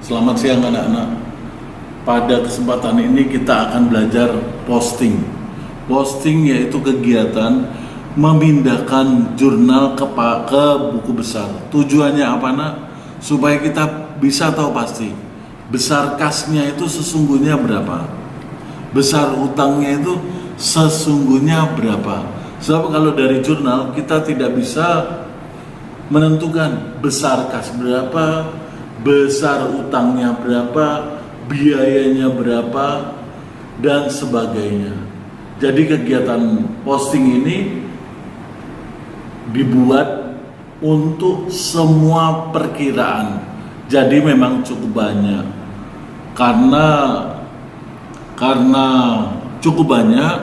Selamat siang anak-anak. Pada kesempatan ini kita akan belajar posting. Posting yaitu kegiatan memindahkan jurnal ke buku besar. Tujuannya apa nak? Supaya kita bisa tahu pasti besar kasnya itu sesungguhnya berapa, besar utangnya itu sesungguhnya berapa. Sebab kalau dari jurnal kita tidak bisa menentukan besar kas berapa, besar utangnya berapa, biayanya berapa, dan sebagainya. Jadi kegiatan posting ini dibuat untuk semua perkiraan. Jadi memang cukup banyak. Karena cukup banyak,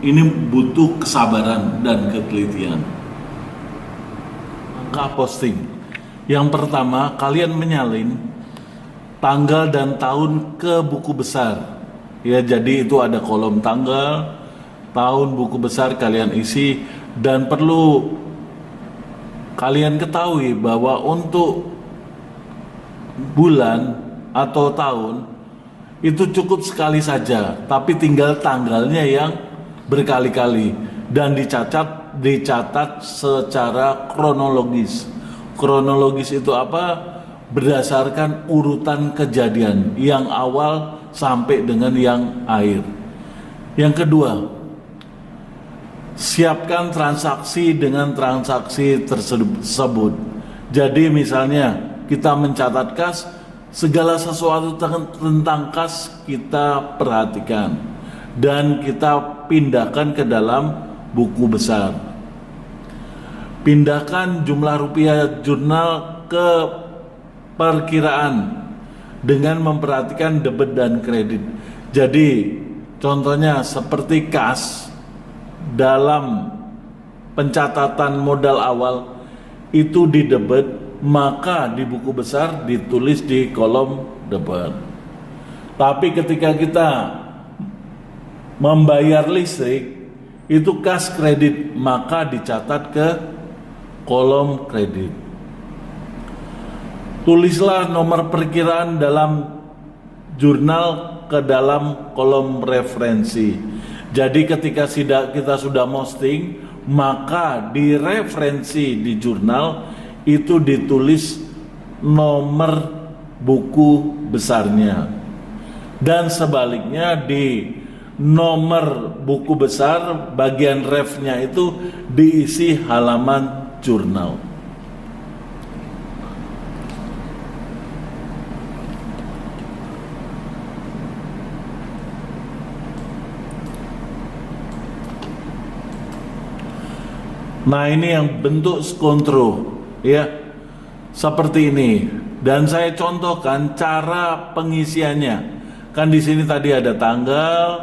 ini butuh kesabaran dan ketelitian. Angka posting. Yang pertama, kalian menyalin tanggal dan tahun ke buku besar. Ya, jadi itu ada kolom tanggal, tahun, buku besar kalian isi, dan perlu kalian ketahui bahwa untuk bulan atau tahun itu cukup sekali saja, tapi tinggal tanggalnya yang berkali-kali dan dicatat secara kronologis. Kronologis itu apa? Berdasarkan urutan kejadian yang awal sampai dengan yang akhir. Yang kedua, siapkan transaksi dengan transaksi tersebut. Jadi misalnya kita mencatat kas, segala sesuatu tentang kas kita perhatikan dan kita pindahkan ke dalam buku besar. Pindahkan jumlah rupiah jurnal ke perkiraan dengan memperhatikan debit dan kredit. Jadi contohnya seperti kas dalam pencatatan modal awal itu di debit, maka di buku besar ditulis di kolom debit. Tapi ketika kita membayar listrik itu kas kredit, maka dicatat ke kolom kredit. Tulislah nomor perkiraan dalam jurnal ke dalam kolom referensi. Jadi ketika kita sudah posting, maka di referensi di jurnal itu ditulis nomor buku besarnya. Dan sebaliknya di nomor buku besar bagian refnya itu diisi halaman jurnal. Nah, ini yang bentuk skontro, ya, seperti ini. Dan saya contohkan cara pengisiannya. Kan di sini tadi ada tanggal,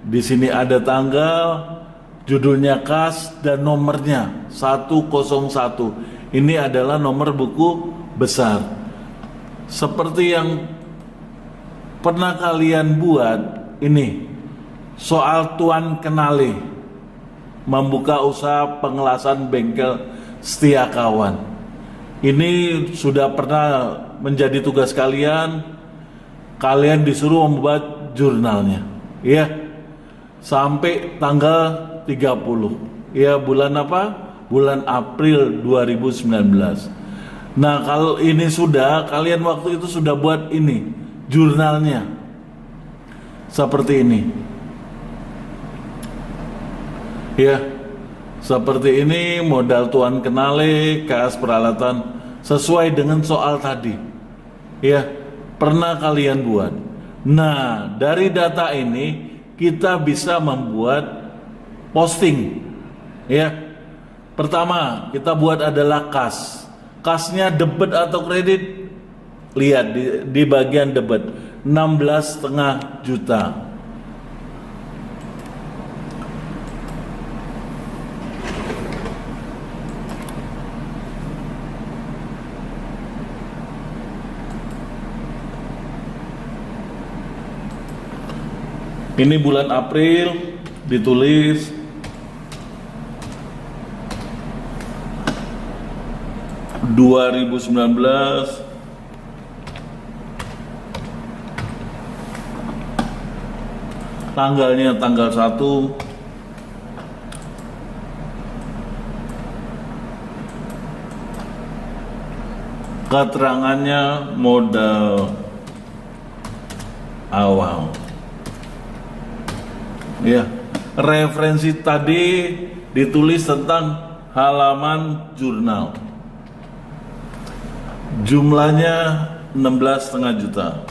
di sini ada tanggal, judulnya kas dan nomornya 101. Ini adalah nomor buku besar. Seperti yang pernah kalian buat ini, soal Tuan Kenali membuka usaha pengelasan bengkel setia kawan. Ini sudah pernah menjadi tugas kalian. Kalian disuruh membuat jurnalnya, ya, sampai tanggal 30. Ya, bulan apa? Bulan April 2019. Nah, kalau ini sudah, kalian waktu itu sudah buat ini, jurnalnya. Seperti ini. Ya, seperti ini modal Tuan Kenali, kas peralatan sesuai dengan soal tadi. Ya, pernah kalian buat. Nah, dari data ini kita bisa membuat posting. Ya, pertama kita buat adalah kas. Kasnya debit atau kredit? Lihat di bagian debit, 16,5 juta. Ini bulan April ditulis 2019 Tanggalnya tanggal 1. Keterangannya modal awal. Ya, referensi tadi ditulis tentang halaman jurnal. Jumlahnya 16,5 juta.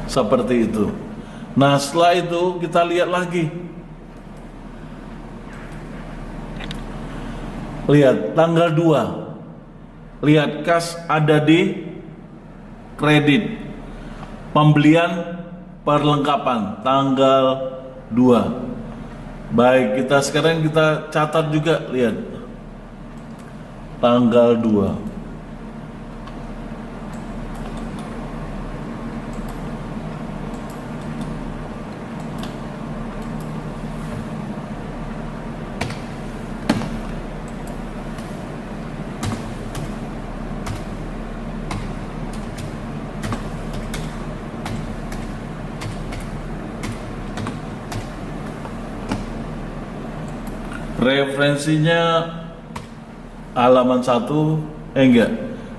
Seperti itu. Nah, setelah itu kita lihat lagi. Lihat tanggal 2. Lihat kas ada di kredit. Pembelian perlengkapan tanggal 2. Baik, sekarang kita catat juga, lihat. Tanggal 2. Referensinya halaman 1, enggak.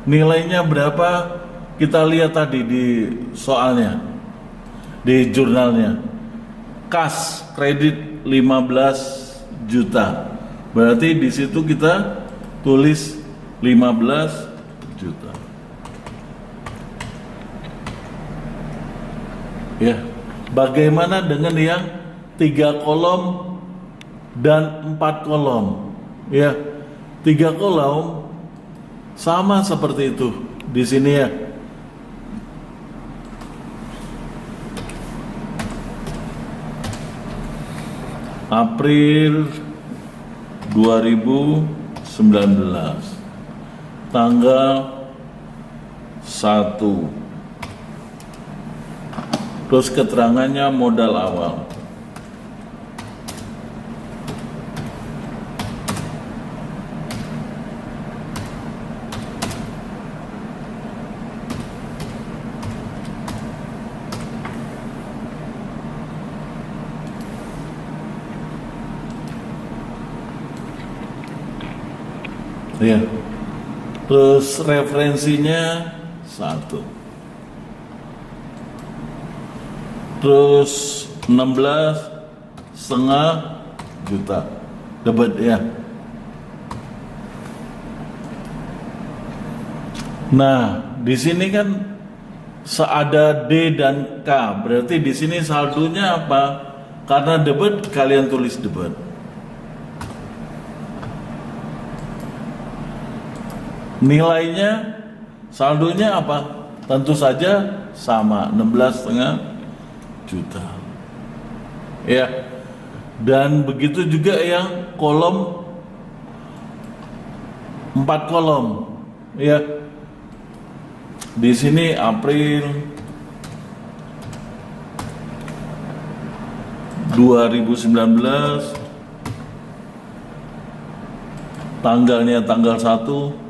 Nilainya berapa? Kita lihat tadi di soalnya, di jurnalnya. Kas kredit 15 juta. Berarti di situ kita tulis 15 juta. Ya. Bagaimana dengan yang 3 kolom dan 4 kolom? Ya, 3 kolom sama seperti itu di sini ya. April 2019, tanggal 1. Terus keterangannya modal awal. Ya. Terus referensinya 1. Terus 16,5 juta dapat ya. Nah, di sini kan seada D dan K, berarti di sini saldonya apa? Karena debit, kalian tulis debit. Nilainya, saldonya apa? Tentu saja sama, 16,5 juta. Ya. Dan begitu juga yang kolom 4 kolom. Ya. Di sini April 2019, tanggalnya tanggal 1.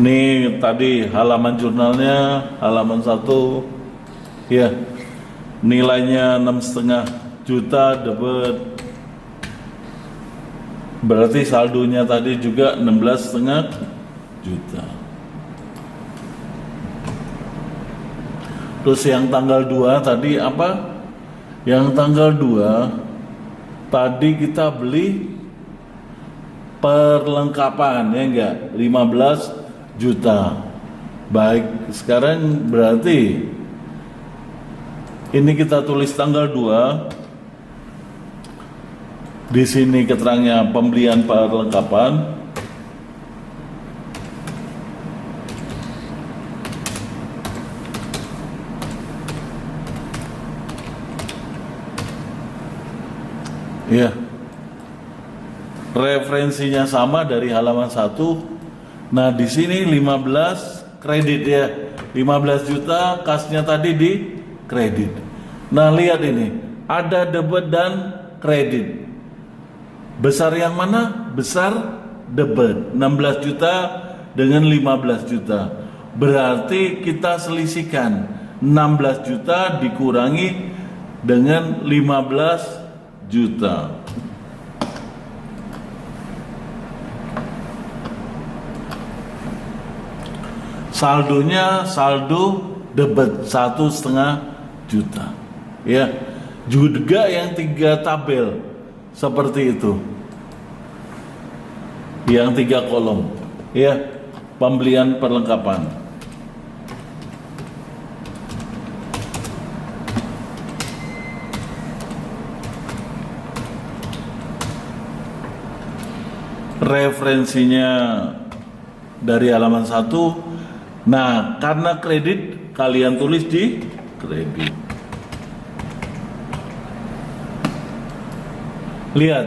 Ini tadi halaman jurnalnya, halaman 1. Ya, nilainya 6,5 juta dapat. Berarti saldonya tadi juga 16,5 juta. Terus yang tanggal 2 tadi apa? Yang tanggal 2 tadi kita beli perlengkapan, ya enggak? 15 juta. Baik, sekarang berarti ini kita tulis tanggal 2. Di sini keterangannya pembelian perlengkapan. Ya. Referensinya sama dari halaman 1. Nah, di sini 15 kredit ya. 15 juta kasnya tadi di kredit. Nah, lihat ini. Ada debit dan kredit. Besar yang mana? Besar debit. 16 juta dengan 15 juta. Berarti kita selisihkan 16 juta dikurangi dengan 15 juta. Saldonya saldo debit 1,5 juta. Ya, juga yang 3 tabel seperti itu. Yang 3 kolom. Ya, pembelian perlengkapan. Referensinya dari halaman 1. Nah, karena kredit, kalian tulis di kredit. Lihat,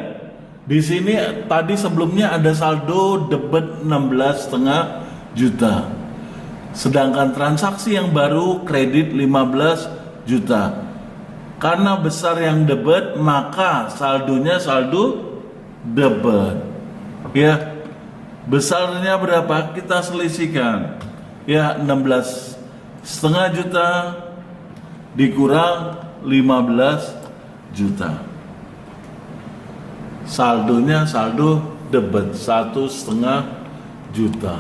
di sini tadi sebelumnya ada saldo debit 16,5 juta. Sedangkan transaksi yang baru kredit 15 juta. Karena besar yang debit, maka saldonya saldo debit. Ya, besarnya berapa? Kita selisihkan. Ya, 16,5 juta dikurang 15 juta. Saldonya saldo debit 1,5 juta.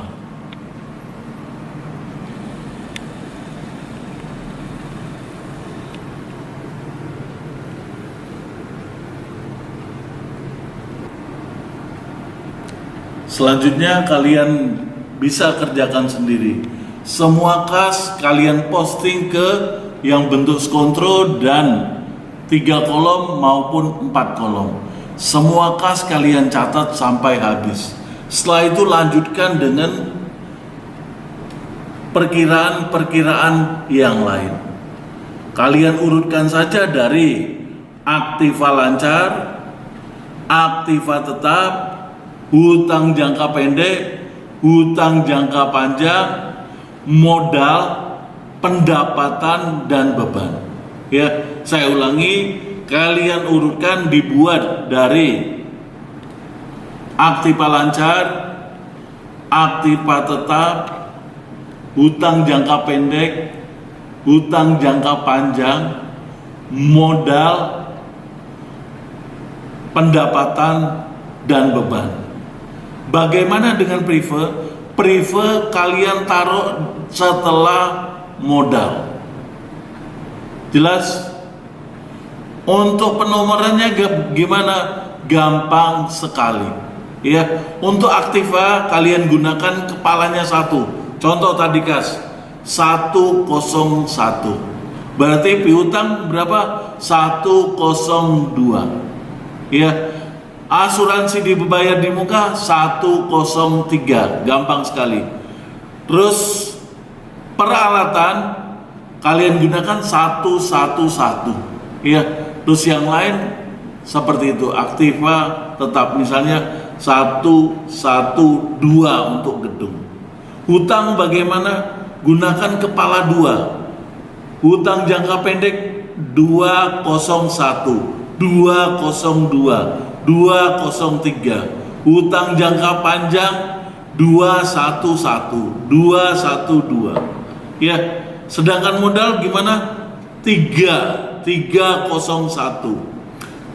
Selanjutnya kalian bisa kerjakan sendiri. Semua kas kalian posting ke yang bentuk skontro dan 3 kolom maupun 4 kolom. Semua kas kalian catat sampai habis. Setelah itu lanjutkan dengan perkiraan-perkiraan yang lain. Kalian urutkan saja dari aktiva lancar, aktiva tetap, hutang jangka pendek, hutang jangka panjang, modal, pendapatan, dan beban. Ya, saya ulangi, kalian urutkan dibuat dari aktiva lancar, aktiva tetap, hutang jangka pendek, hutang jangka panjang, modal, pendapatan, dan beban. Bagaimana dengan prefer? Prefer kalian taruh setelah modal. Jelas? Untuk penomorannya gimana? Gampang sekali. Ya, untuk aktiva kalian gunakan kepalanya 1. Contoh tadi kas 101. Berarti piutang berapa? 102. Ya. Asuransi dibayar di muka 103, gampang sekali. Terus peralatan kalian gunakan 111, ya. Terus yang lain seperti itu, aktiva tetap misalnya 112 untuk gedung. Hutang bagaimana? Gunakan kepala 2. Hutang jangka pendek 201, 202, 203, hutang jangka panjang 211, 212. Ya, sedangkan modal gimana? 301,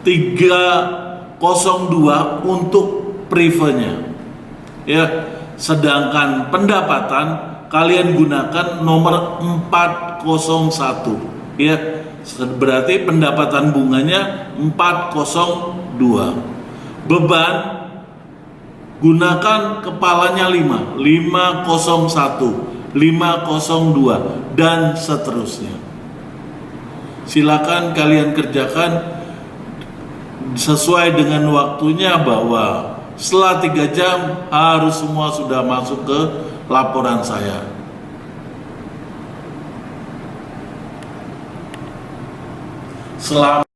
302 untuk prefernya. Ya, sedangkan pendapatan kalian gunakan nomor 401. Ya, berarti pendapatan bunganya 402. Beban gunakan kepalanya 5, 501, 502 dan seterusnya. Silakan kalian kerjakan sesuai dengan waktunya, bahwa setelah 3 jam harus semua sudah masuk ke laporan saya. Selamat